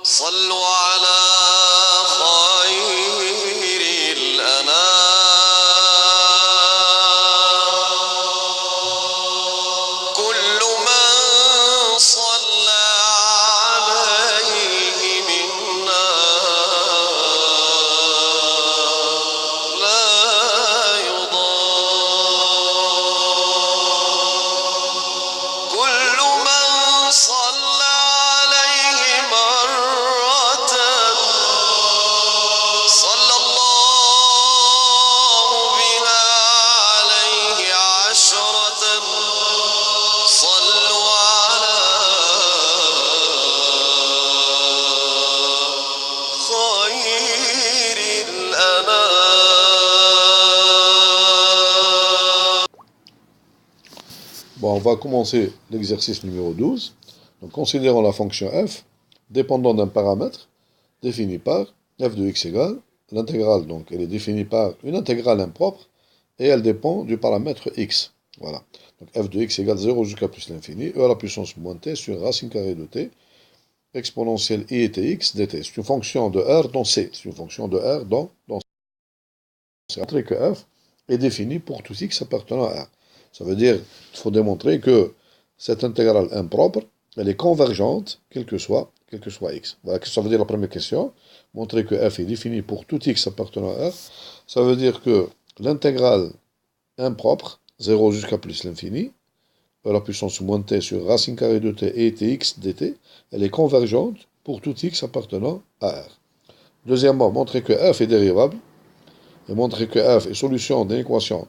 صلوا على خير الأنام كل من صلى عليه منا لا يضام كل من صلى عليه مرة صلى الله بها عليه عشرة صلوا على خير الأنام. Bon, on va commencer l'exercice numéro 12. Donc, considérons la fonction f dépendant d'un paramètre défini par f de x égale l'intégrale. Donc, elle est définie par une intégrale impropre et elle dépend du paramètre x. Voilà. Donc, f de x égale 0 jusqu'à plus l'infini, e à la puissance moins t sur racine carrée de t, exponentielle i et tx dt. C'est une fonction de R dans C. C'est une fonction de R dans C. C'est montrer que f est définie pour tout x appartenant à R. Ça veut dire qu'il faut démontrer que cette intégrale impropre, elle est convergente, quel que soit x. Voilà ce que ça veut dire la première question. Montrer que f est définie pour tout x appartenant à R. Ça veut dire que l'intégrale impropre, 0 jusqu'à plus l'infini, à la puissance moins t sur racine carrée de t et tx dt, elle est convergente pour tout x appartenant à R. Deuxièmement, montrer que f est dérivable, et montrer que f est solution d'une équation.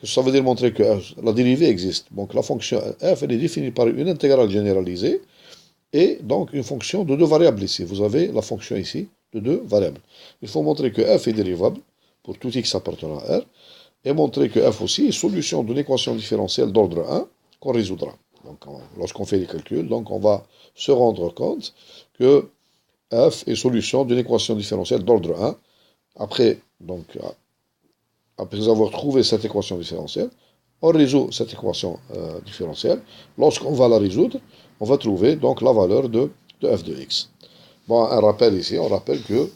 Ça veut dire montrer que la dérivée existe. Donc la fonction f, elle est définie par une intégrale généralisée, et donc une fonction de deux variables ici. Vous avez la fonction ici de deux variables. Il faut montrer que f est dérivable pour tout x appartenant à R, et montrer que f aussi est solution d'une équation différentielle d'ordre 1 qu'on résoudra. Donc lorsqu'on fait les calculs, donc on va se rendre compte que f est solution d'une équation différentielle d'ordre 1. Après avoir trouvé cette équation différentielle, on résout cette équation différentielle. Lorsqu'on va la résoudre, on va trouver donc la valeur de f de x. Bon, un rappel ici, on rappelle que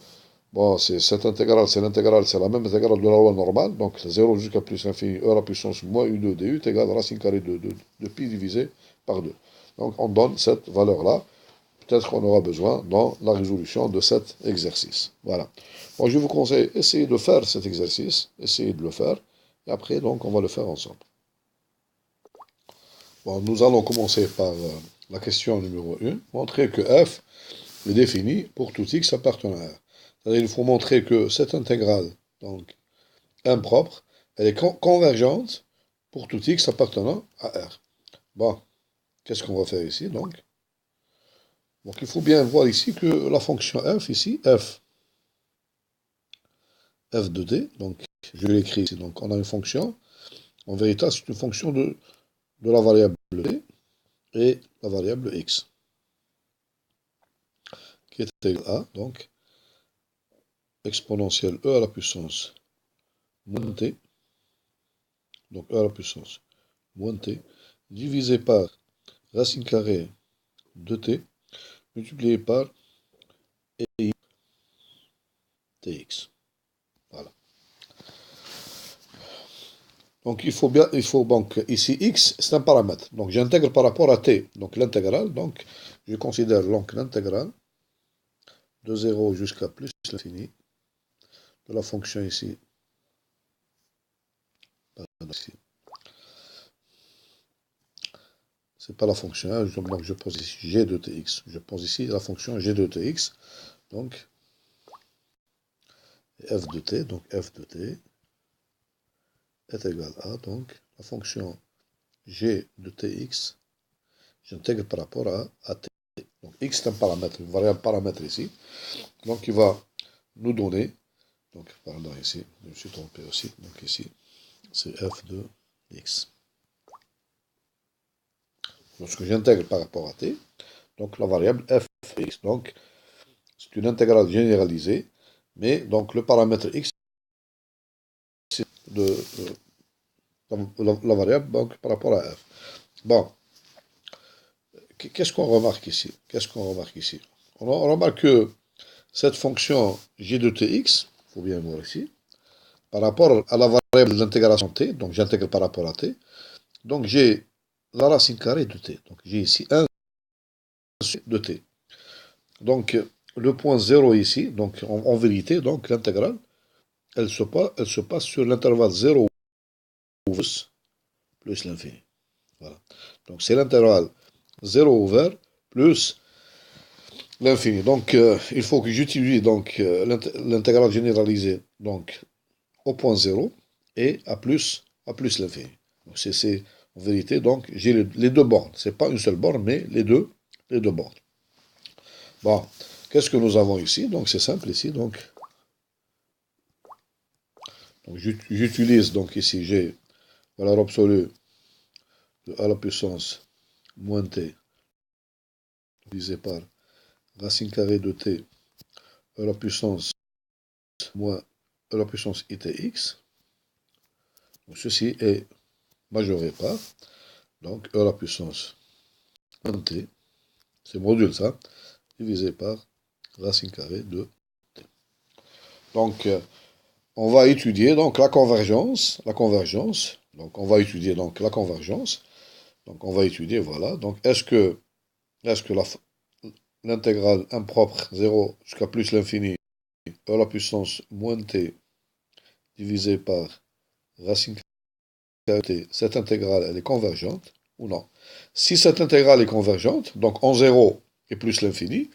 bon, cette intégrale, c'est la même intégrale de la loi normale, donc 0 jusqu'à plus l'infini, e à la puissance moins u2 du est égal à racine carrée de pi divisé par 2. Donc on donne cette valeur-là. Peut-être qu'on aura besoin dans la résolution de cet exercice. Voilà. Bon, je vous conseille, essayez de faire cet exercice, essayez de le faire, et après, donc, on va le faire ensemble. Bon, nous allons commencer par la question numéro 1. Montrer que f est défini pour tout x appartenant à R. C'est-à-dire qu'il faut montrer que cette intégrale, donc, impropre, elle est convergente pour tout x appartenant à R. Bon, qu'est-ce qu'on va faire ici, donc? Donc il faut bien voir ici que la fonction f, ici, f de t, donc je l'écris ici, donc on a une fonction, en vérité c'est une fonction de la variable t et la variable x, qui est égale à, donc, exponentielle e à la puissance moins t, donc e à la puissance moins t, divisé par racine carrée de t, multiplié par i tx. Voilà. Donc donc ici x c'est un paramètre. Donc j'intègre par rapport à t. Donc l'intégrale, donc je considère donc l'intégrale de 0 jusqu'à plus l'infini de la fonction ici. C'est pas la fonction 1, donc je pose ici g de tx. Je pose ici la fonction g de tx. Donc f de t, donc f de t est égal à, donc, la fonction g de tx, j'intègre par rapport à t. Donc x est un paramètre, une variable paramètre ici. Donc il va nous donner, donc pardon ici, je me suis trompé aussi, donc ici, c'est f de x. Lorsque j'intègre par rapport à t, donc la variable f de x, donc c'est une intégrale généralisée, mais donc le paramètre x, c'est la variable donc, par rapport à f. Bon, qu'est-ce qu'on remarque ici? on remarque que cette fonction j de tx, il faut bien voir ici, par rapport à la variable de l'intégration t, donc j'intègre par rapport à t, donc j'ai la racine carrée de t. Donc j'ai ici 1 de t. Donc le point 0 ici, donc en vérité, donc l'intégrale, elle se passe sur l'intervalle 0 plus l'infini. Voilà. Donc c'est l'intervalle 0 ouvert plus l'infini. Donc il faut que j'utilise donc l'intégrale généralisée donc au point 0 et à plus l'infini. Donc c'est en vérité donc j'ai les deux bornes. C'est pas une seule borne mais les deux bornes. Bon, qu'est-ce que nous avons ici? Donc c'est simple ici donc j'utilise donc ici j'ai valeur absolue de a à la puissance moins t divisé par racine carrée de t à la puissance moins à la puissance itx. Donc ceci est majoré par donc e à la puissance 1t, c'est module ça, divisé par racine carrée de t. Donc on va étudier donc la convergence. Donc on va étudier donc la convergence. Donc on va étudier voilà. Donc est-ce que l'intégrale impropre 0 jusqu'à plus l'infini e à la puissance moins t divisé par racine carrée de t, cette intégrale elle est convergente ou non? Si cette intégrale est convergente, donc en 0 et plus l'infini,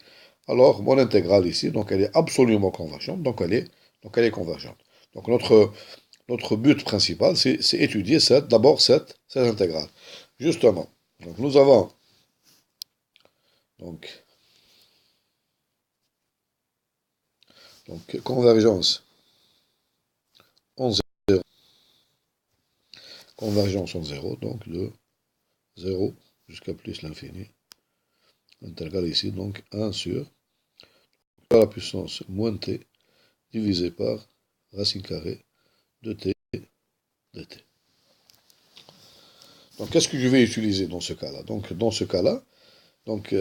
alors mon intégrale ici, donc elle est absolument convergente, donc elle est convergente. Donc notre but principal, c'est étudier d'abord cette intégrale. Justement, donc nous avons donc convergence en 0, donc de 0 jusqu'à plus l'infini. L'intégrale ici, donc 1 sur à la puissance moins t divisé par racine carrée de t dt. Donc qu'est-ce que je vais utiliser dans ce cas-là? Donc dans ce cas-là, donc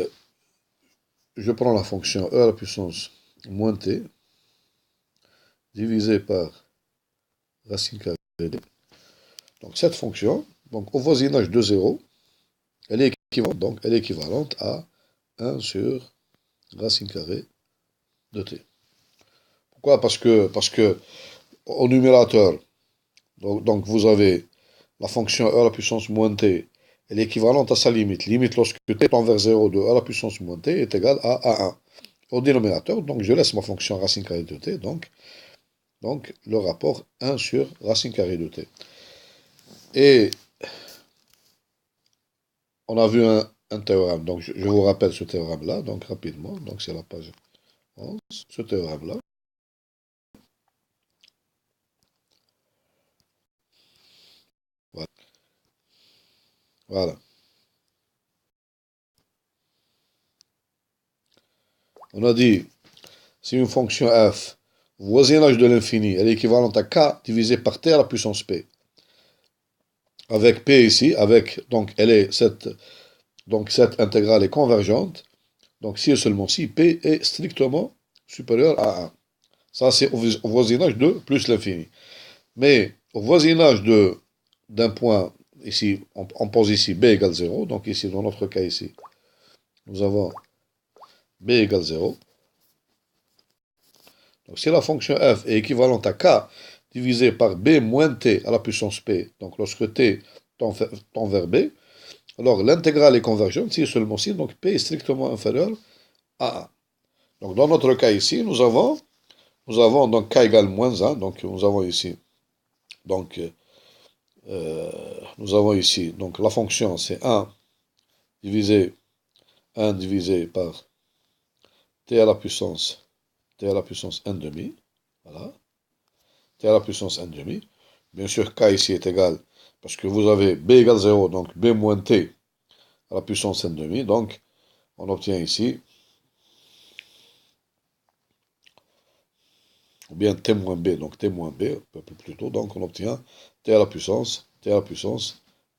je prends la fonction e à la puissance moins t divisé par racine carrée de t. Donc cette fonction, donc au voisinage de 0, elle est équivalente à 1 sur racine carrée de t. Pourquoi? Parce que au numérateur, donc vous avez la fonction e à la puissance moins t, elle est équivalente à sa limite. Limite lorsque t tend vers 0 de e à la puissance moins t est égal à 1. Au dénominateur, donc je laisse ma fonction racine carrée de t, donc le rapport 1 sur racine carrée de t. Et on a vu un théorème, donc je vous rappelle ce théorème-là, donc rapidement, donc c'est la page 11, ce théorème-là. Voilà. Voilà. On a dit, si une fonction f, voisinage de l'infini, elle est équivalente à k divisé par t à la puissance p. Avec p ici, donc cette intégrale est convergente, donc si et seulement si p est strictement supérieur à 1. Ça, c'est au voisinage de plus l'infini. Mais au voisinage d'un point, ici, on pose ici b égale 0, donc ici, dans notre cas ici, nous avons b égale 0. Donc si la fonction f est équivalente à k divisé par b moins t à la puissance p, donc lorsque t tend vers b, alors l'intégrale est convergente si et seulement si, donc p est strictement inférieur à 1. Donc dans notre cas ici, nous avons donc k égale moins 1, donc nous avons ici, donc donc la fonction c'est 1 divisé par t à la puissance 1 demi, voilà, t à la puissance 1 demi. Bien sûr, k ici est égal, parce que vous avez b égale 0, donc b moins t à la puissance 1 demi, donc on obtient ici, ou bien t moins b, donc t moins b, un peu plus tôt, donc on obtient t à la puissance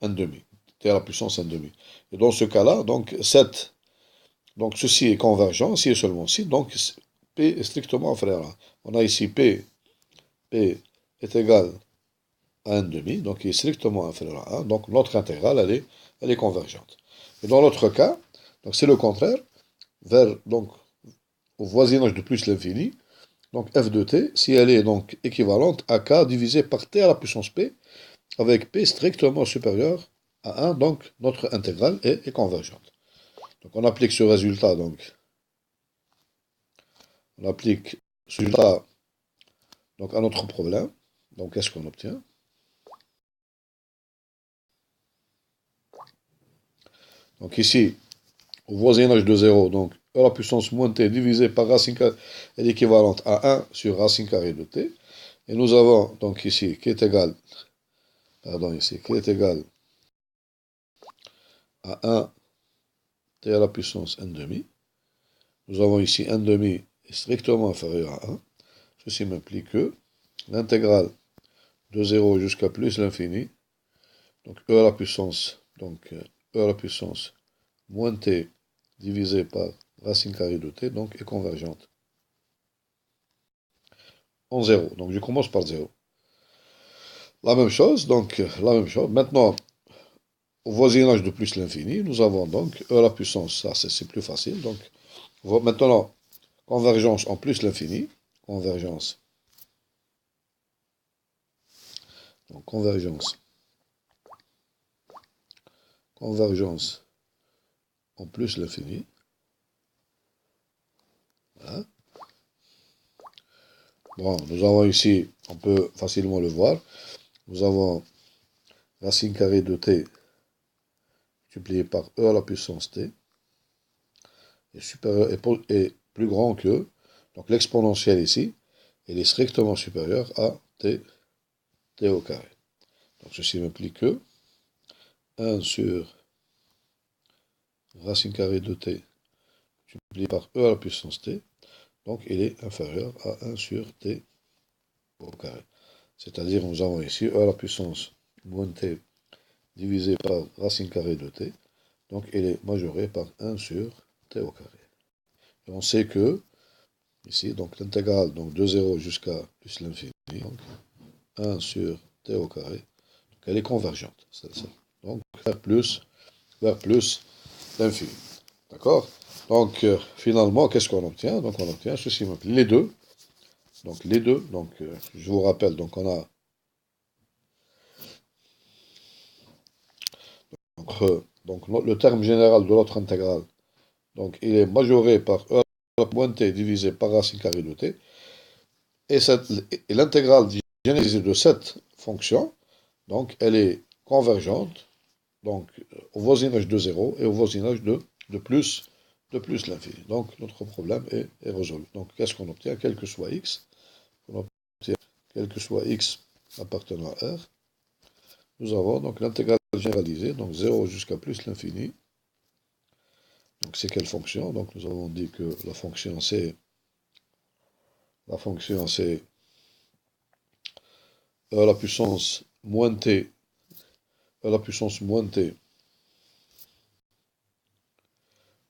1 demi, t à la puissance 1 demi. Et dans ce cas-là, donc cette Donc ceci est convergent, si et seulement si, donc P est strictement inférieur à 1. On a ici P est égal à 1 demi, donc il est strictement inférieur à 1, donc notre intégrale, elle est convergente. Et dans l'autre cas, donc c'est le contraire, donc, au voisinage de plus l'infini, donc f de t, si elle est donc équivalente à k divisé par t à la puissance p, avec p strictement supérieur à 1, donc notre intégrale est convergente. Donc on applique ce résultat, on applique ce résultat donc, à notre problème. Donc qu'est-ce qu'on obtient? Donc ici, au voisinage de 0, donc e à la puissance moins t divisé par racine carrée est équivalente à 1 sur racine carrée de t. Et nous avons donc ici qui est égal, qui est égal à 1 t à la puissance n demi. Nous avons ici n demi est strictement inférieur à 1. Ceci m'implique que l'intégrale de 0 jusqu'à plus l'infini, donc e à la puissance, e à la puissance moins t divisé par racine carrée de t, donc est convergente en 0. Donc je commence par 0. La même chose, la même chose. Maintenant, au voisinage de plus l'infini, nous avons donc e à la puissance, ça c'est plus facile. Donc maintenant, convergence en plus l'infini, convergence, donc convergence en plus l'infini. Voilà. Bon, nous avons ici, on peut facilement le voir, nous avons racine carrée de t multiplié par e à la puissance t est supérieur est plus grand que, donc l'exponentielle ici, elle est strictement supérieure à t au carré. Donc ceci m'implique que 1 sur racine carrée de t multiplié par e à la puissance t, donc il est inférieur à 1 sur t au carré. C'est-à-dire nous avons ici e à la puissance moins t divisé par racine carrée de t, donc il est majoré par 1 sur t au carré. Et on sait que, ici, donc l'intégrale de 0 jusqu'à plus l'infini, donc 1 sur t au carré, donc elle est convergente, celle-ci. Donc vers plus l'infini. D'accord? Donc finalement, qu'est-ce qu'on obtient? Donc on obtient ceci, les deux. Donc les deux, je vous rappelle, donc on a le terme général de l'autre intégrale, donc il est majoré par e à la moins t divisé par racine carrée de t, et l'intégrale généralisée de cette fonction, donc elle est convergente, donc au voisinage de 0 et au voisinage de plus l'infini. Donc notre problème est résolu. Donc qu'est-ce qu'on obtient? Quel que soit x, on obtient quel que soit x appartenant à R, nous avons donc l'intégrale généralisée, donc 0 jusqu'à plus l'infini. Donc c'est quelle fonction? Donc nous avons dit que la fonction c'est e à la puissance moins t, à la puissance moins t,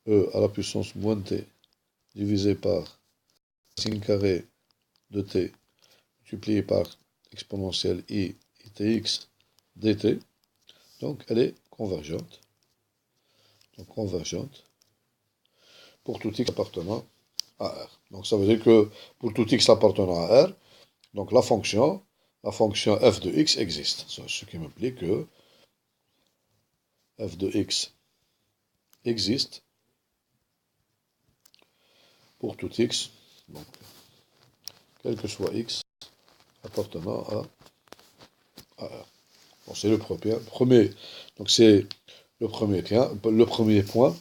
e à la puissance moins t divisé par racine carrée de t multiplié par exponentielle i tx dt. Donc elle est convergente. Donc convergente pour tout x appartenant à R. Donc ça veut dire que pour tout x appartenant à R, donc la fonction f de x existe. Ce qui m'implique que f de x existe pour tout x, donc quel que soit x appartenant à R. Bon, c'est le premier, donc c'est le premier point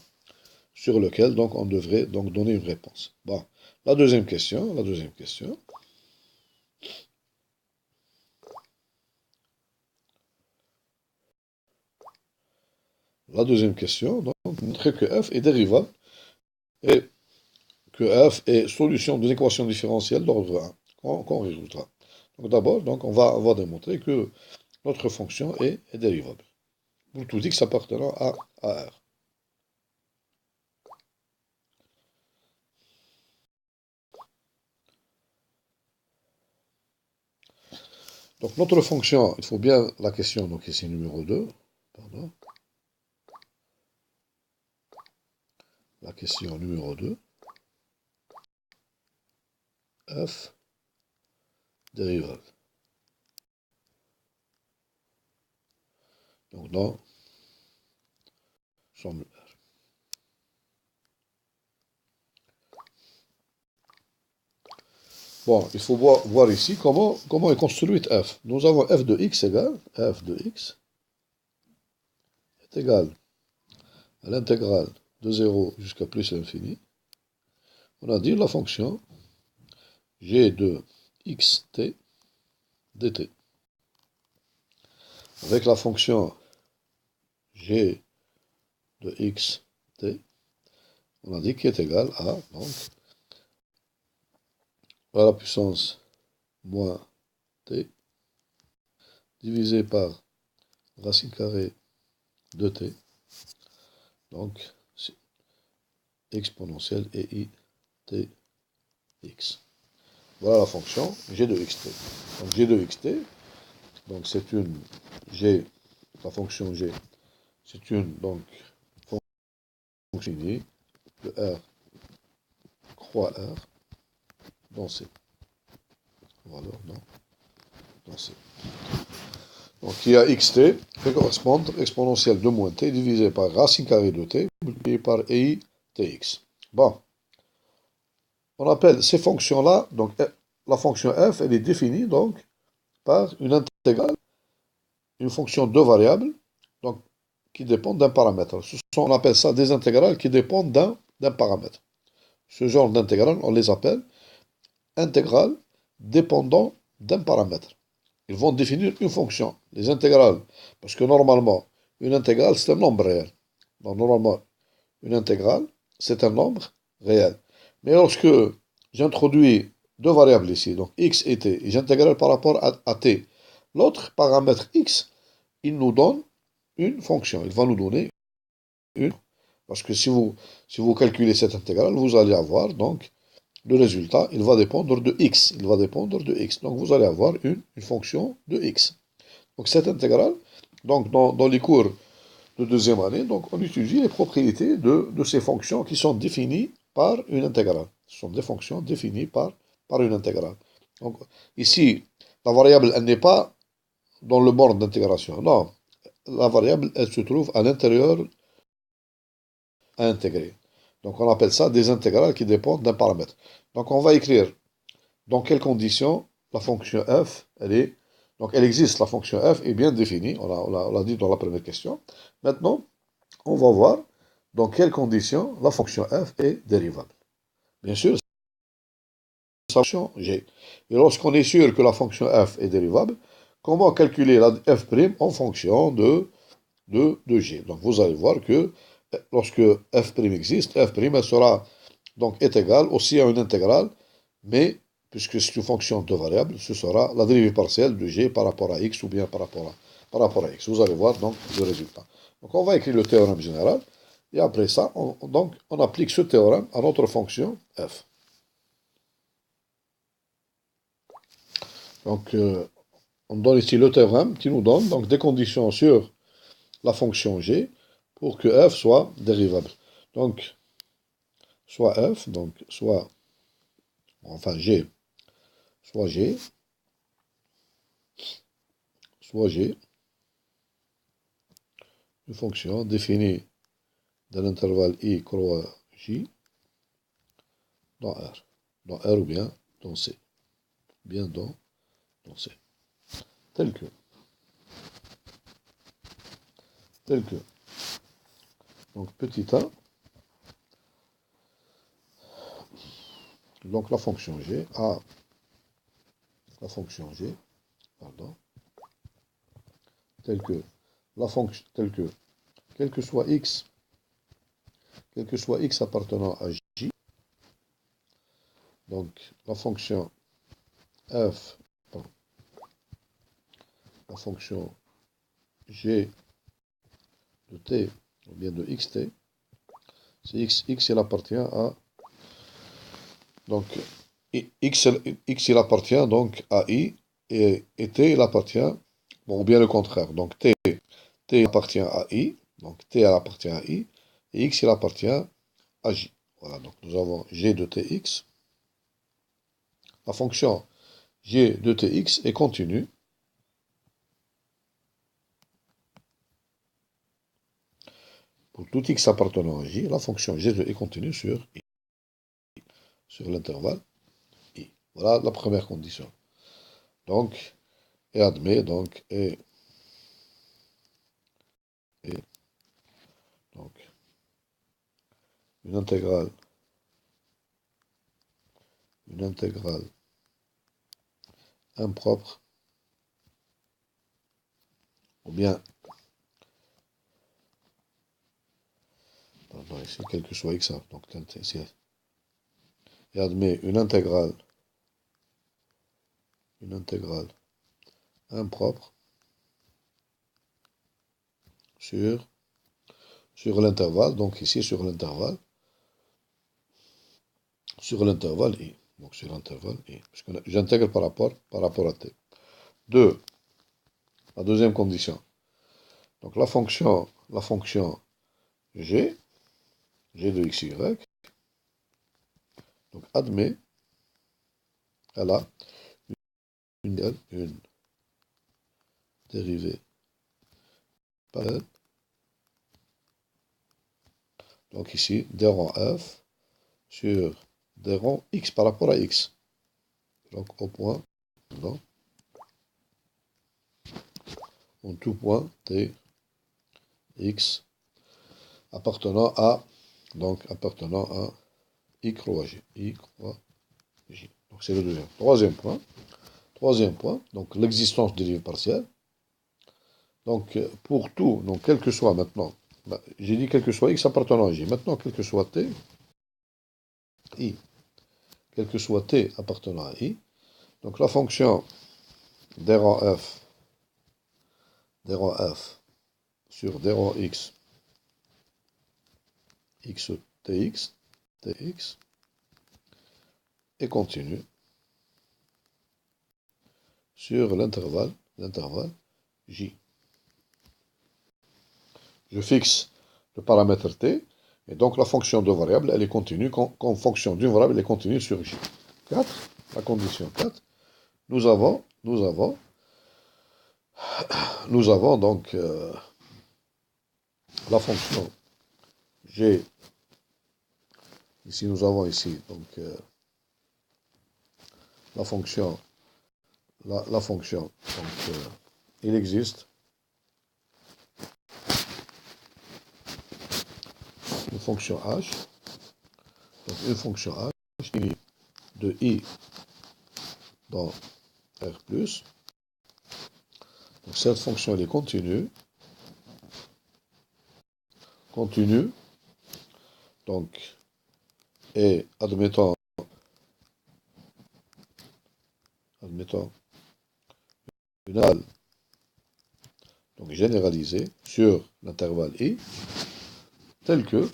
sur lequel donc on devrait donc donner une réponse. Bon, la deuxième question. La deuxième question, donc, montrer que f est dérivable et que f est solution d'une équation différentielle d'ordre 1 qu'on résoudra. Donc d'abord, on va démontrer que notre fonction est dérivable pour tout x appartenant à R. Donc notre fonction, il faut bien la question, donc ici numéro 2, pardon, la question numéro 2, f dérivable. Donc dans semble R. Bon, il faut voir ici comment est construite f. Nous avons f de x égale, f de x est égal à l'intégrale de 0 jusqu'à plus l'infini. On a dit la fonction g de xt dt. Avec la fonction g de xt, on a dit qui est égal à, donc, à la puissance moins t divisé par racine carrée de t, donc exponentielle et i tx. Voilà la fonction g de xt. Donc g de xt, donc c'est une g, la fonction g, c'est une donc fonction finie de r croix r dans c. Voilà, dans c. Donc qui a xt fait correspondre exponentielle de moins t divisé par racine carrée de t multiplié par i tx. Bon, on appelle ces fonctions-là, donc la fonction f, elle est définie donc par une intégrale, une fonction de variables, donc qui dépendent d'un paramètre. On appelle ça des intégrales qui dépendent d'un paramètre. Ce genre d'intégrales, on les appelle intégrales dépendant d'un paramètre. Ils vont définir une fonction. Les intégrales, parce que normalement, une intégrale, c'est un nombre réel. Donc normalement, une intégrale, c'est un nombre réel. Mais lorsque j'introduis deux variables ici, donc x et t, et j'intègre par rapport à t, l'autre paramètre x, il nous donne une fonction. Il va nous donner une. Parce que si vous calculez cette intégrale, vous allez avoir donc le résultat, il va dépendre de x. Il va dépendre de x. Donc vous allez avoir une fonction de x. Donc cette intégrale, donc dans les cours de deuxième année, donc on étudie les propriétés de ces fonctions qui sont définies par une intégrale. Ce sont des fonctions définies par une intégrale. Donc ici, la variable, elle n'est pas dans le borne d'intégration. Non, la variable, elle se trouve à l'intérieur à intégrer. Donc on appelle ça des intégrales qui dépendent d'un paramètre. Donc on va écrire dans quelles conditions la fonction f, donc elle existe, la fonction f est bien définie, on l'a dit dans la première question. Maintenant, on va voir dans quelles conditions la fonction f est dérivable. Bien sûr, c'est la fonction g. Et lorsqu'on est sûr que la fonction f est dérivable, comment calculer la f' en fonction de g? Donc vous allez voir que lorsque f' existe, f' elle sera donc est égale aussi à une intégrale, mais puisque c'est une fonction de variable, ce sera la dérivée partielle de g par rapport à x ou bien par rapport à x. Vous allez voir donc le résultat. Donc on va écrire le théorème général, et après ça, on applique ce théorème à notre fonction f. Donc on donne ici le théorème qui nous donne donc des conditions sur la fonction g pour que f soit dérivable. Donc, soit f, donc soit, enfin g, soit g, soit g, une fonction définie dans l'intervalle i croix j dans R. Dans R ou bien dans C. Bien dans C. Tel que. Donc petit a. Donc la fonction g a. La fonction g. Pardon. Tel que. La fonction. Tel que. Quel que soit x appartenant à j, donc la fonction f, la fonction g de t, ou bien de xt, c'est x il appartient à, donc x il appartient donc à i, et T, il appartient, bon, ou bien le contraire. Donc T appartient à I, donc T elle appartient à I, et X il appartient à J. Voilà, donc nous avons G de Tx. La fonction G de Tx est continue. Pour tout X appartenant à J, la fonction G est continue sur I, sur l'intervalle I. Voilà la première condition. Donc, et admet, donc, et donc, une intégrale impropre, ou bien, pardon, ici, quel que soit x, donc, ici, et admet une intégrale impropre sur l'intervalle, donc ici sur l'intervalle I. Donc sur l'intervalle I. Puisque j'intègre par rapport à T. 2. La deuxième condition. Donc la fonction G de xy, donc admet, elle a une dérivée parallèle. Donc ici, des rangs f sur des rangs x par rapport à x. Donc au point, donc, en tout point t x appartenant à i croix j. Donc c'est le deuxième. Troisième point, donc l'existence de dérivée partielle. Donc pour tout, donc quel que soit maintenant, j'ai dit quel que soit x appartenant à j. Maintenant, quel que soit t, i, quel que soit t appartenant à i, donc la fonction des rangs f sur des rangs x tx est continue sur l'intervalle j. Je fixe le paramètre t, et donc la fonction de variable, elle est continue, comme fonction d'une variable, elle est continue sur j. 4, la condition 4, nous avons donc la fonction g, ici nous avons ici, donc la fonction, donc il existe une fonction h, donc une fonction h de i dans R+. Donc cette fonction elle est continue, donc, et admettant une intervalle donc généralisée sur l'intervalle i, tel que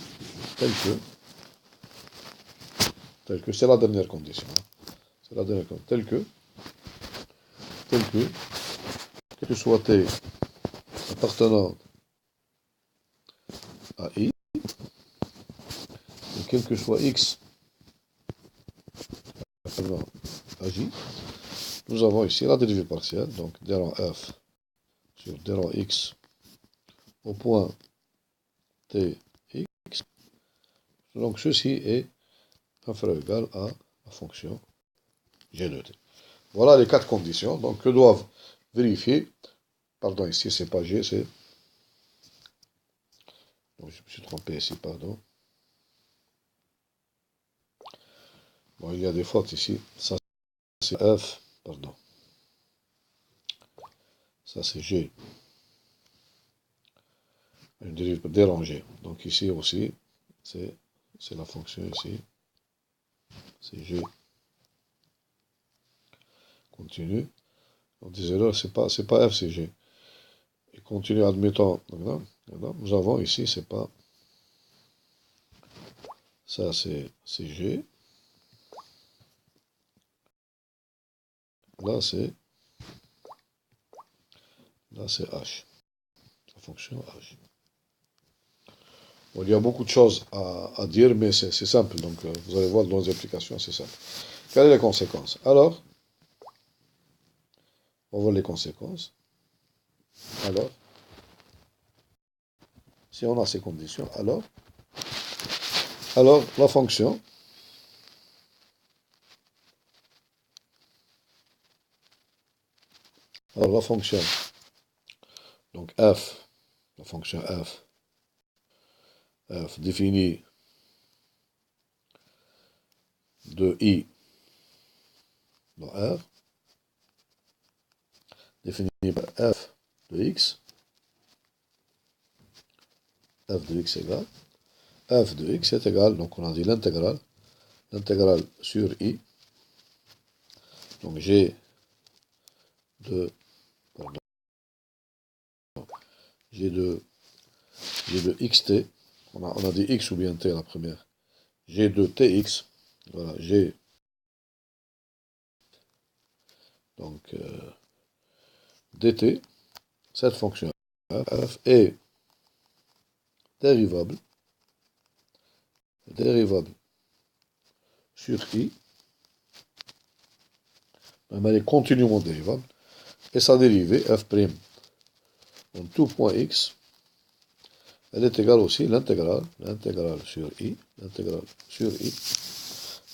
c'est la dernière condition, tel que soit t appartenant à i, et quel que soit x appartenant à j, nous avons ici la dérivée partielle, donc des rangs f sur des rangs x au point t x. Donc ceci est inférieur ou égal à la fonction g de t. Voilà les 4 conditions, donc que doivent vérifier, pardon, ici c'est pas g, c'est, donc je me suis trompé ici, pardon. Bon, il y a des fautes ici, ça c'est f, pardon. Ça c'est g, une dérive dérangée. Donc ici aussi, c'est la fonction ici, c'est g continue. Donc des erreurs, c'est pas f, c'est g. Et continue, admettons, nous avons ici, c'est pas, ça c'est g, là c'est Là, c'est h. La fonction h. Bon, il y a beaucoup de choses à dire, mais c'est simple. Donc, vous allez voir dans les applications, c'est simple. Quelles sont les conséquences? Alors, on voit les conséquences. Alors, si on a ces conditions, alors la fonction, donc f, la fonction f définie de i dans R, définie par f de x égale, f de x est égal, donc on a dit l'intégrale sur i, donc g de, pardon, g de xt, on a dit x ou bien t la première, g de tx, voilà, g, donc dt, cette fonction f est dérivable sur i, même elle est continuellement dérivable, et sa dérivée, f', en tout point x, elle est égale aussi l'intégrale sur i,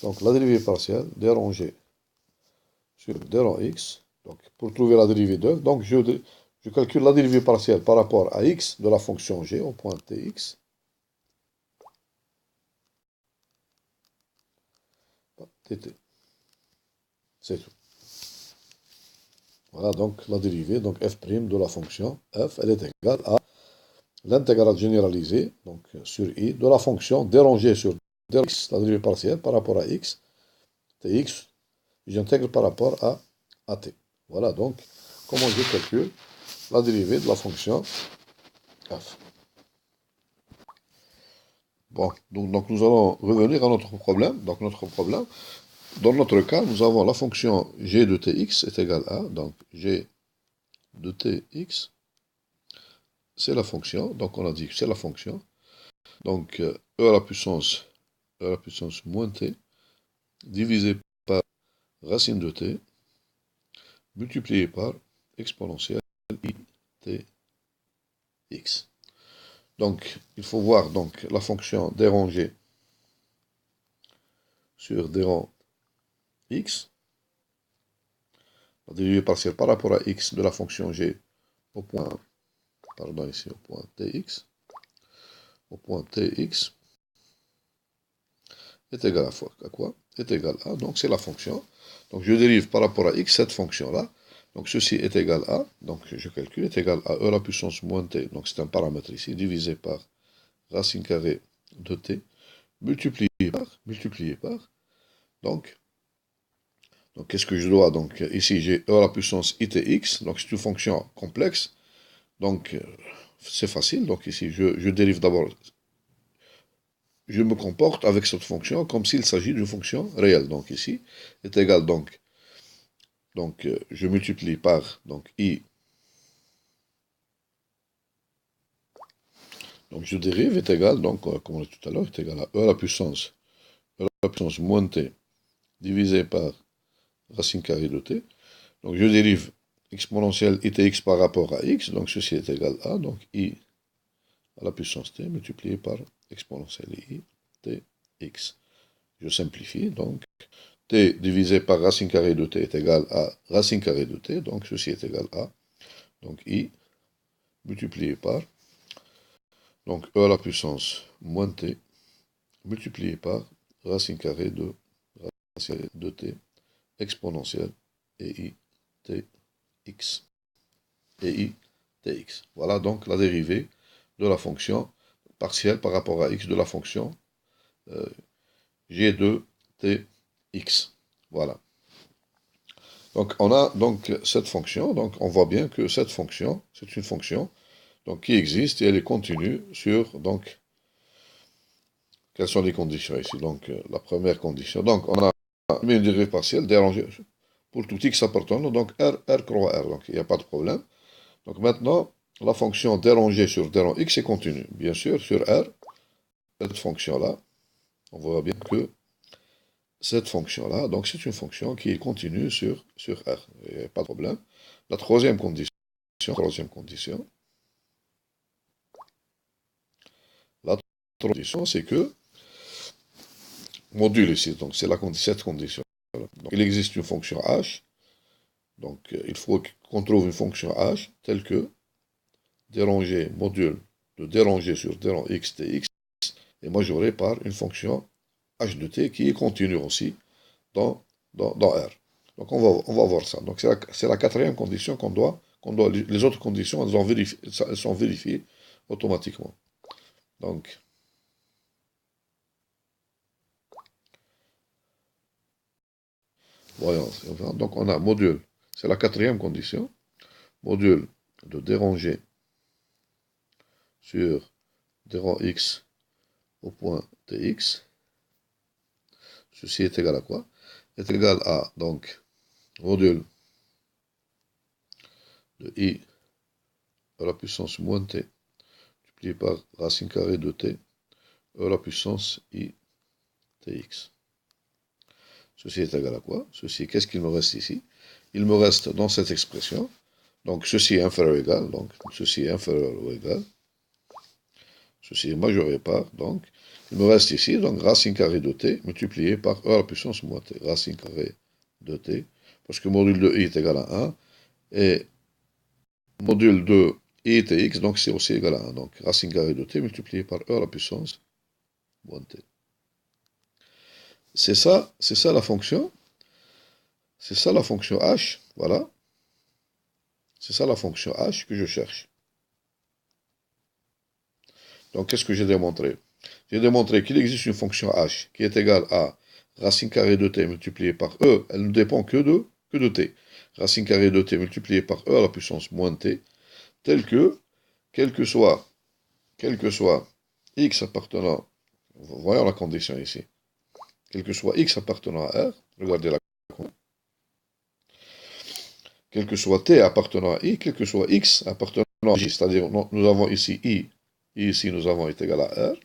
donc la dérivée partielle dérangée sur dérang x, donc pour trouver la dérivée de, donc je calcule la dérivée partielle par rapport à x de la fonction g au point tx, dt. C'est tout. Voilà donc la dérivée, donc f' de la fonction f, elle est égale à l'intégrale généralisée, donc sur i, de la fonction dérangée sur x, la dérivée partielle par rapport à x, tx, j'intègre par rapport à t. Voilà donc comment je calcule la dérivée de la fonction f. Bon, donc nous allons revenir à notre problème. Donc notre problème, dans notre cas, nous avons la fonction g de tx est égale à, donc g de tx, c'est la fonction, donc on a dit que c'est la fonction, donc e à la puissance moins t, divisé par racine de t, multiplié par exponentielle i t x. Donc, il faut voir donc la fonction dérangée sur dérang x, la dérivée partielle par rapport à x de la fonction g au point, pardon ici au point tx, est égal à quoi? Est égal à, donc c'est la fonction, donc je dérive par rapport à x cette fonction-là, donc ceci est égal à, donc je calcule, est égal à e à la puissance moins t, donc c'est un paramètre ici, divisé par racine carrée de t, multiplié par, donc qu'est-ce que je dois, donc ici j'ai e à la puissance itx, donc c'est une fonction complexe, donc c'est facile, donc ici je dérive d'abord, je me comporte avec cette fonction comme s'il s'agit d'une fonction réelle, donc ici est égal, donc je multiplie par, donc i, donc je dérive est égal, donc comme on a dit tout à l'heure, est égal à e à la puissance moins t, divisé par racine carrée de t, donc je dérive exponentielle itx par rapport à x, donc ceci est égal à, donc i à la puissance t multiplié par exponentielle i tx. Je simplifie, donc t divisé par racine carrée de t est égal à racine carrée de t, donc ceci est égal à, donc i multiplié par, donc e à la puissance moins t multiplié par racine carrée de t exponentielle et i tx. Voilà donc la dérivée de la fonction partielle par rapport à x de la fonction g de tx. Voilà. Donc on a donc cette fonction, donc on voit bien que cette fonction, c'est une fonction donc, qui existe et elle est continue sur, donc, quelles sont les conditions ici? Donc la première condition, donc on a une dérivée partielle dérangée pour tout x appartenant, donc R croix R, donc il n'y a pas de problème. Donc maintenant, la fonction dérangée sur d rang x est continue. Bien sûr, sur R, cette fonction-là, on voit bien que cette fonction-là, donc c'est une fonction qui est continue sur R. Il n'y a pas de problème. La troisième condition, c'est que, module ici, donc c'est cette condition. Donc il existe une fonction h, donc il faut qu'on trouve une fonction h telle que déranger module de déranger sur d rang x dx est majoré par une fonction h de t qui est continue aussi dans R. Donc on va voir ça. Donc c'est la quatrième condition les autres conditions, elles sont vérifiées automatiquement. Donc, voyons. Donc on a module, c'est la quatrième condition, module de déranger sur d rang x au point tx. Ceci est égal à quoi? Est égal à, donc, module de I à la puissance moins t, multiplié par racine carrée de t, à la puissance I tx. Ceci est égal à quoi? Ceci, qu'est-ce qu'il me reste ici? Il me reste dans cette expression, donc ceci est inférieur ou égal, donc ceci est inférieur ou égal, ceci est majoré par, donc, il me reste ici, donc racine carrée de t multiplié par e à la puissance moins t, racine carrée de t, parce que module de i est égal à 1, et module de i tx, donc c'est aussi égal à 1, donc racine carrée de t multiplié par e à la puissance moins t. C'est ça la fonction, h, voilà, c'est ça la fonction h que je cherche. Donc qu'est-ce que j'ai démontré? J'ai démontré qu'il existe une fonction h qui est égale à racine carrée de t multiplié par e, elle ne dépend que de t. Racine carrée de t multiplié par e à la puissance moins t, tel que, quel que soit x appartenant, voyons la condition ici, quel que soit x appartenant à R, regardez la condition, quel que soit t appartenant à i, quel que soit x appartenant à j, c'est-à-dire nous avons ici i ici nous avons est égal à R,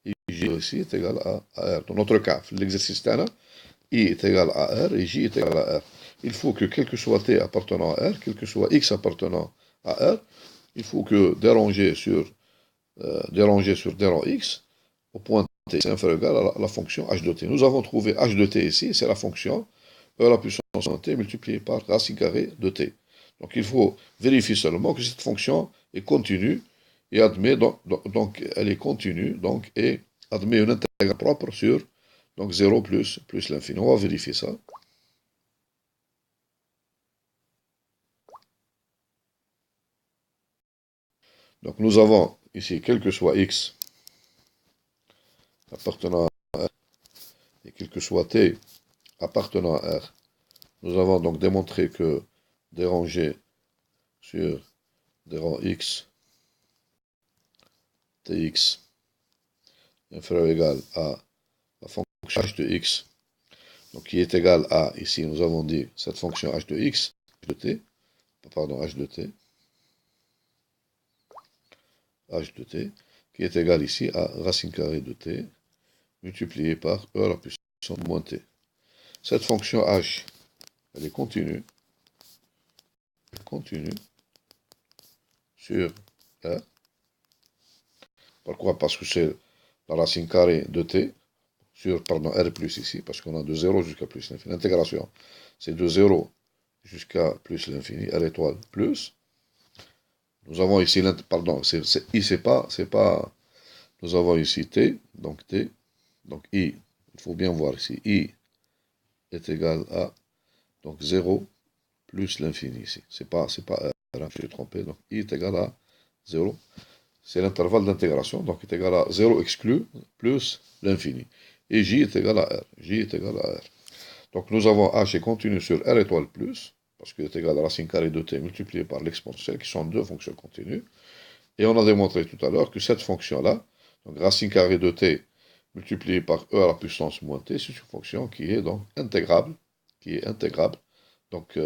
et j ici est égal à R. Dans notre cas, l'exercice tana, i est égal à R et j est égal à R. Il faut que quel que soit t appartenant à R, quel que soit x appartenant à R, il faut que déranger sur d rang x au point t c'est inférieur ou égal à la fonction h de t. Nous avons trouvé h de t ici, c'est la fonction e à la puissance t multipliée par racine carrée de t. Donc il faut vérifier seulement que cette fonction est continue et admet, donc elle est continue, donc, et admet une intégrale propre sur donc 0 plus l'infini. On va vérifier ça. Donc nous avons ici, quel que soit x appartenant à R, et quel que soit t appartenant à R, nous avons donc démontré que déranger sur d rang x tx inférieur ou égal à la fonction h de x, donc qui est égale à, ici nous avons dit, cette fonction h de x, h de t, qui est égal ici à racine carrée de t, multiplié par e à la puissance moins t. Cette fonction h, elle est continue sur R. Pourquoi? Parce que c'est la racine carrée de t sur, R plus ici, parce qu'on a de 0 jusqu'à plus l'infini. L'intégration, c'est de 0 jusqu'à plus l'infini, R étoile plus. Nous avons ici, i c'est pas, nous avons ici t, donc i, il faut bien voir ici, i est égal à, donc 0 plus l'infini ici. C'est pas R, hein, je suis trompé, donc i est égal à 0. C'est l'intervalle d'intégration, donc est égal à 0 exclu plus l'infini. Et j est égal à R. Donc nous avons h est continu sur R étoile plus, parce qu'il est égal à racine carrée de t multiplié par l'exponentielle, qui sont deux fonctions continues. Et on a démontré tout à l'heure que cette fonction-là, donc racine carrée de t multiplié par e à la puissance moins t, c'est une fonction qui est donc intégrable, donc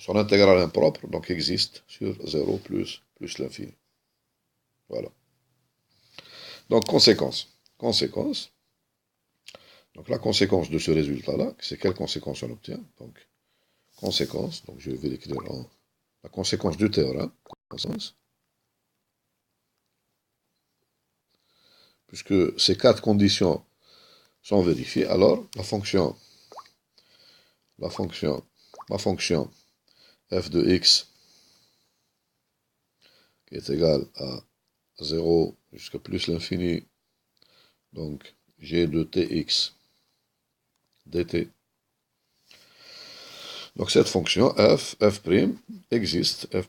son intégrale impropre, donc existe sur 0 plus l'infini. Voilà. Donc, conséquence. Conséquence. Donc, la conséquence de ce résultat-là, c'est quelle conséquence on obtient? Donc, conséquence, donc je vais l'écrire en la conséquence du théorème. Puisque ces 4 conditions sont vérifiées, alors ma fonction f de x qui est égale à 0 jusqu'à plus l'infini, donc g de tx dt. Donc cette fonction f existe, f'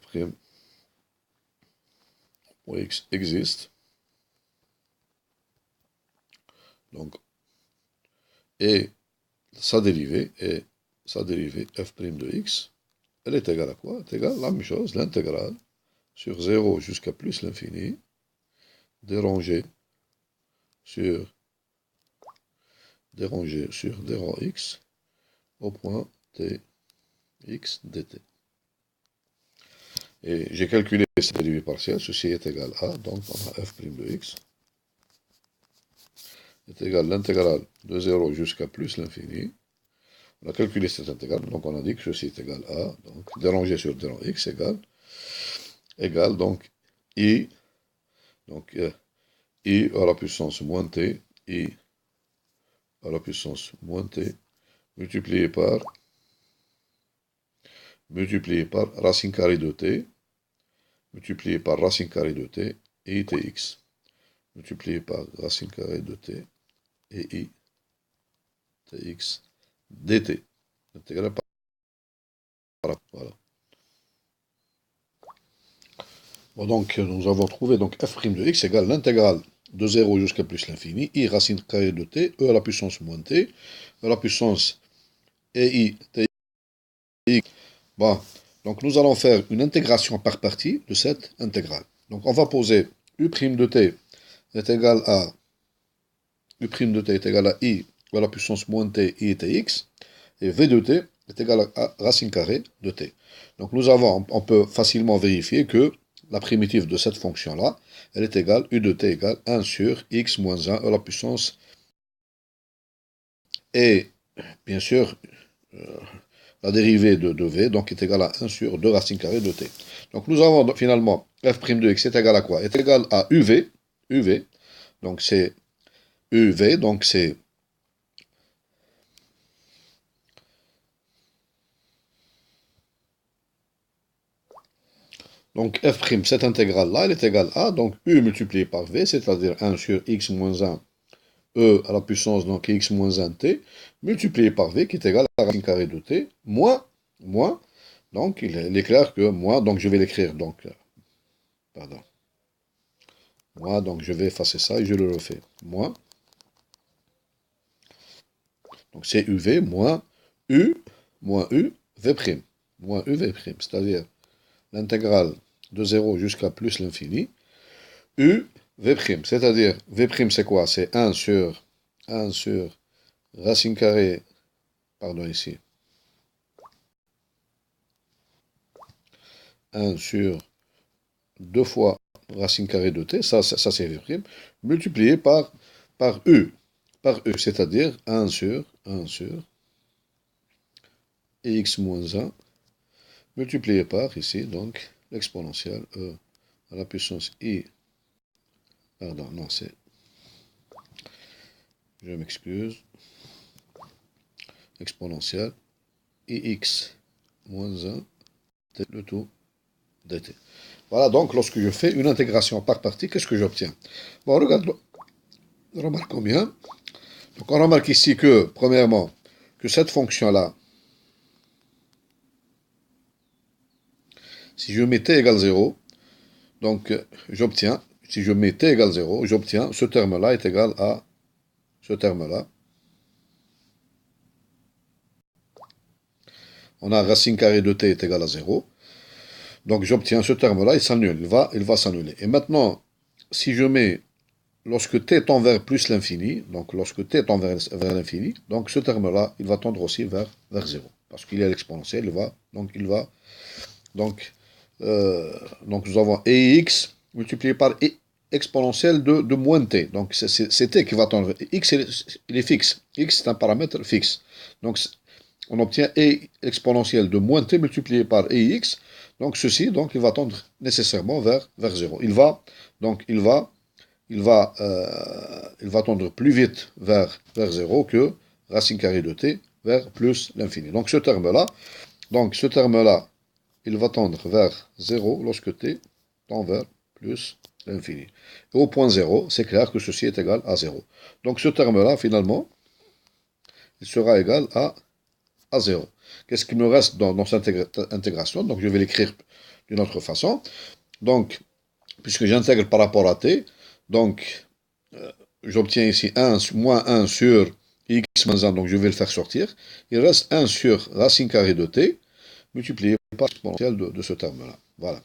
pour x existe, donc, et sa dérivée f' de x, elle est égale à quoi? Elle est égale à la même chose, l'intégrale sur 0 jusqu'à plus l'infini, dérangé sur d rang x au point t x dt. Et j'ai calculé cette dérivée partielle, ceci est égal à, donc on a f' de x est égal à l'intégrale de 0 jusqu'à plus l'infini. On a calculé cette intégrale, donc on a dit que ceci est égal à, donc dérangé sur d rang x égale donc i, donc i à la puissance moins t, i à la puissance moins t, multiplié par racine carrée de t, multiplié par racine carrée de t, et itx, multiplié par racine carrée de t, et i tx dt. Intégré par voilà. Bon, donc, nous avons trouvé donc f' de x égale l'intégrale de 0 jusqu'à plus l'infini, i racine carrée de t, e à la puissance moins t, e à la puissance et i tx. Bon, donc nous allons faire une intégration par partie de cette intégrale. Donc on va poser u' de t est égal à u' de t est égal à i à la puissance moins t i tx, et v de t est égal à racine carrée de t. Donc on peut facilement vérifier que la primitive de cette fonction-là, elle est égale, u de t égale 1 sur x moins 1 à la puissance. Et bien sûr, la dérivée de v donc est égale à 1 sur 2 racine carrée de t. Donc nous avons finalement f' de x est égal à quoi? Est égal à uv, donc c'est uv, donc c'est donc f', cette intégrale-là, elle est égale à, donc u multiplié par v, c'est-à-dire 1 sur x moins 1, e à la puissance, donc x moins 1 t, multiplié par v, qui est égal à la racine carrée de t, moins, donc il est clair que moins, donc je vais l'écrire, donc, pardon, moins, donc je vais effacer ça et je le refais, moins, donc c'est uv moins u, v', moins u, v', c'est-à-dire l'intégrale de 0 jusqu'à plus l'infini, u, v', c'est-à-dire v' c'est quoi? C'est 1 sur racine carrée, pardon ici, 1 sur 2 fois racine carrée de t, ça c'est v', multiplié par u, c'est-à-dire 1 sur x moins 1, multiplié par, ici, donc, l'exponentielle e à la puissance i, pardon, non, c'est, je m'excuse, exponentielle ix moins 1, le tout dt. Voilà, donc, lorsque je fais une intégration par partie, qu'est-ce que j'obtiens? Bon, remarquons bien. Donc, on remarque ici que, premièrement, que cette fonction-là, si je mets t égale 0, donc j'obtiens, si je mets t égale 0, j'obtiens ce terme-là est égal à ce terme-là. On a racine carrée de t est égal à 0. Donc j'obtiens ce terme-là, il s'annule, il va s'annuler. Et maintenant, si je mets, lorsque t tend vers plus l'infini, donc lorsque t tend vers l'infini, donc ce terme-là, il va tendre aussi vers 0. parce qu'il est à l'exponentielle, donc, donc nous avons EX multiplié par exponentielle de moins t. Donc c'est t qui va tendre. X il est fixe. X c'est un paramètre fixe. Donc on obtient e exponentielle de moins t multiplié par EX. Donc ceci, donc il va tendre nécessairement vers 0. Il va tendre plus vite vers 0 que racine carrée de t vers plus l'infini. Donc ce terme-là, il va tendre vers 0 lorsque t tend vers plus l'infini. Et au point 0, c'est clair que ceci est égal à 0. Donc ce terme-là, finalement, il sera égal à 0. Qu'est-ce qui me reste dans cette intégration? Donc je vais l'écrire d'une autre façon. Donc, puisque j'intègre par rapport à t, donc j'obtiens ici 1, moins 1 sur x moins 1, donc je vais le faire sortir. Il reste 1 sur racine carrée de t, multiplié par l'exponentielle de ce terme-là. Voilà.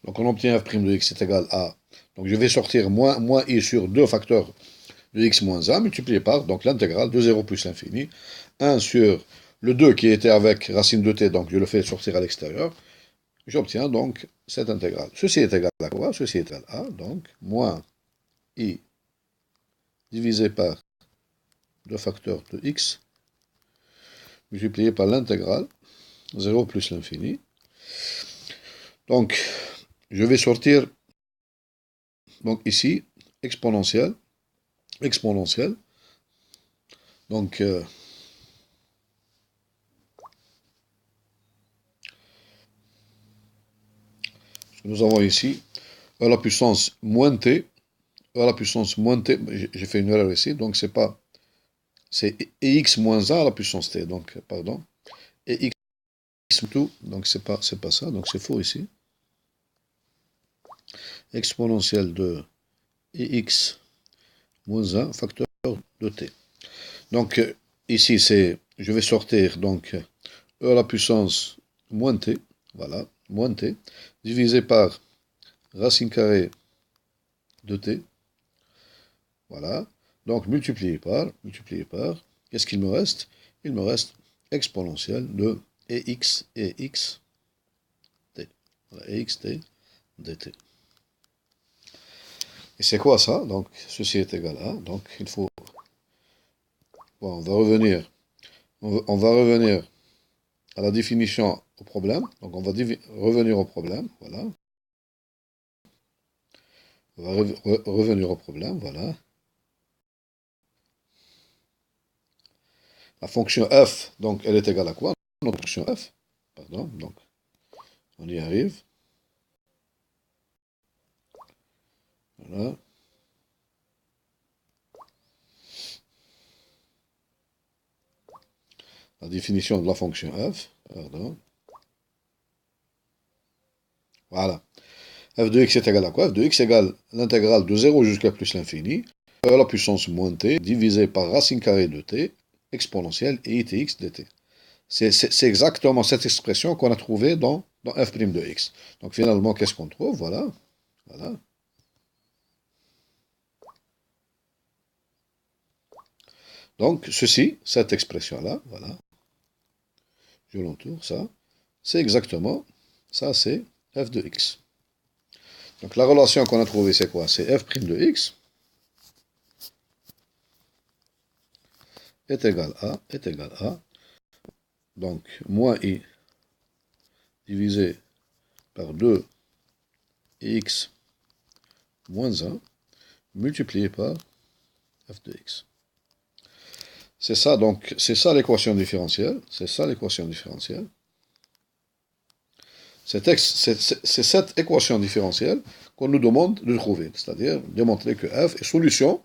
Donc on obtient f' de x est égal à... Donc je vais sortir moins i sur 2 facteurs de x moins 1, multiplié par donc l'intégrale de 0 plus l'infini. 1 sur le 2 qui était avec racine de t, donc je le fais sortir à l'extérieur. J'obtiens donc cette intégrale. Ceci est égal à quoi? Ceci est égal à, donc, moins i divisé par 2 facteurs de x, multiplié par l'intégrale, 0 plus l'infini. Donc, je vais sortir, donc ici, exponentielle. Donc, nous avons ici e à la puissance moins t, e à la puissance moins t, j'ai fait une erreur ici, donc c'est x moins 1 à la puissance t, donc, pardon, et x tout, donc c'est pas ça, donc c'est faux ici. Exponentielle de x moins 1 facteur de t. Donc ici je vais sortir donc e à la puissance moins t, voilà, moins t, divisé par racine carrée de t, voilà, donc multiplié par, qu'est-ce qu'il me reste? Il me reste exponentielle de ex t, voilà, ex t dt. Et c'est quoi ça? Donc ceci est égal à, donc il faut, bon, on va revenir à la définition au problème. Donc on va revenir au problème, voilà. On va revenir au problème, voilà. La fonction f, donc elle est égale à quoi? Notre fonction f, pardon, donc on y arrive. Voilà. La définition de la fonction f, pardon. Voilà. F de x est égal à quoi? F de x égale l'intégrale de 0 jusqu'à plus l'infini, e à la puissance moins t, divisé par racine carrée de t, exponentielle et itx dt. C'est exactement cette expression qu'on a trouvée dans f' de x. Donc finalement, qu'est-ce qu'on trouve? Voilà. Voilà. Donc ceci, cette expression-là, voilà. Je l'entoure, ça. C'est exactement, ça c'est f de x. Donc la relation qu'on a trouvée, c'est quoi? C'est f' de x est égal à, donc moins i divisé par 2x moins 1 multiplié par f de x. C'est ça, donc, c'est ça l'équation différentielle. C'est ça l'équation différentielle. C'est cette équation différentielle qu'on nous demande de trouver, c'est-à-dire démontrer que f est solution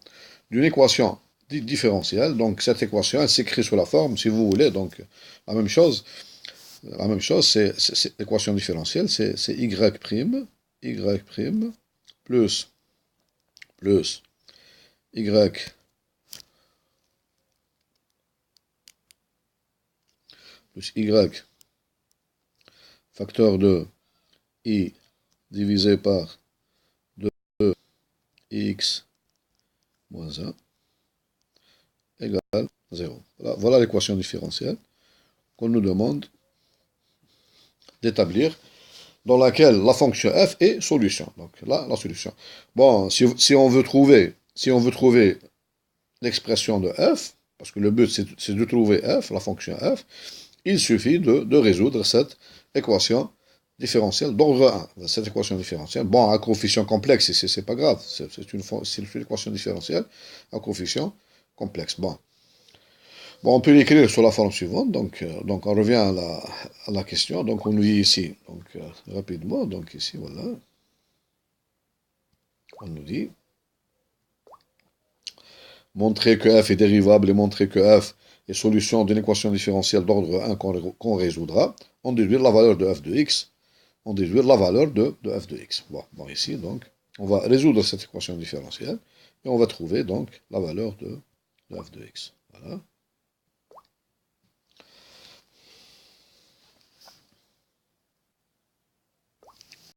d'une équation différentielle. Donc cette équation, elle s'écrit sous la forme, si vous voulez, donc la même chose, c'est l'équation différentielle, c'est y' plus y plus y facteur de i divisé par 2x moins 1 égale 0. Voilà l'équation différentielle qu'on nous demande d'établir, dans laquelle la fonction f est solution. Donc là, la solution. Bon, si on veut trouver l'expression de f, parce que le but c'est de trouver f, la fonction f, il suffit de résoudre cette équation différentielle d'ordre 1. Cette équation différentielle, bon, à coefficient complexe, c'est pas grave, c'est une équation différentielle à coefficient complexe. Bon, on peut l'écrire sur la forme suivante, donc on revient à la question, donc on nous dit ici, donc rapidement, donc ici, voilà, on nous dit, montrer que f est dérivable et montrer que f est solution d'une équation différentielle d'ordre 1 qu'on résoudra, on déduire la valeur de f de x, on déduire la valeur de f de x. Bon, ici, donc, on va résoudre cette équation différentielle, et on va trouver, donc, la valeur de f de x. Voilà.